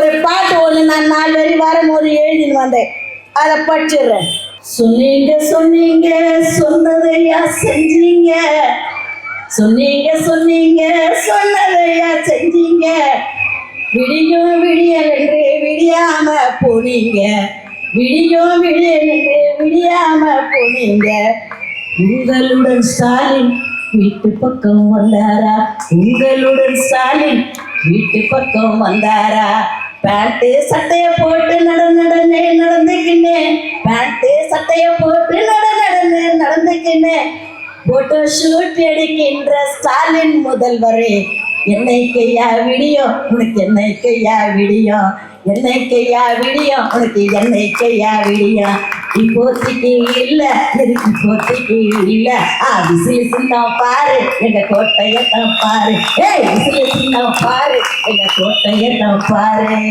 ஒரு பாட்டு ஒன்று நான் 4 வரி வரும்போது எழுதின்னு வந்தேன், அதை படிச்சிடுறேன். சொன்னீங்க சொன்னீங்க சொன்னதையா செஞ்சீங்க, சொன்னீங்க சொன்னீங்க சொன்னதையா செஞ்சீங்க, விடியும் விடியல் என்று விடியாம போனீங்க, விடியும் விடியல் என்று விடியாம போனீங்க. உங்களுடன் ஸ்டாலின் வீட்டு பக்கம் வந்தாரா, உங்களுடன் ஸ்டாலின் வீட்டு பக்கம் வந்தாரா, பேண்ட் சட்டைய போட்டு நடந்துக்கின்னு, பேண்ட் சட்டைய போட்டு நடந்துக்கின்னு போட்டோ ஷூட் எடுக்கின்ற ஸ்டாலின் முதல்வரே, என்னைக்கையா விடியும் உனக்கு, என்னைக்கையா விடியும், என்னைக்கையா விடியும் உனக்கு, என்னைக்கையா விடியும். இப்போதைக்கு இல்ல, இப்போதைக்கு இல்ல, விசிலு சின்னம் பாரு எங்க கோட்டையத்தான் பாரு, விசிலு சின்னம் பாரு எங்க கோட்டையத்தான் பாரு.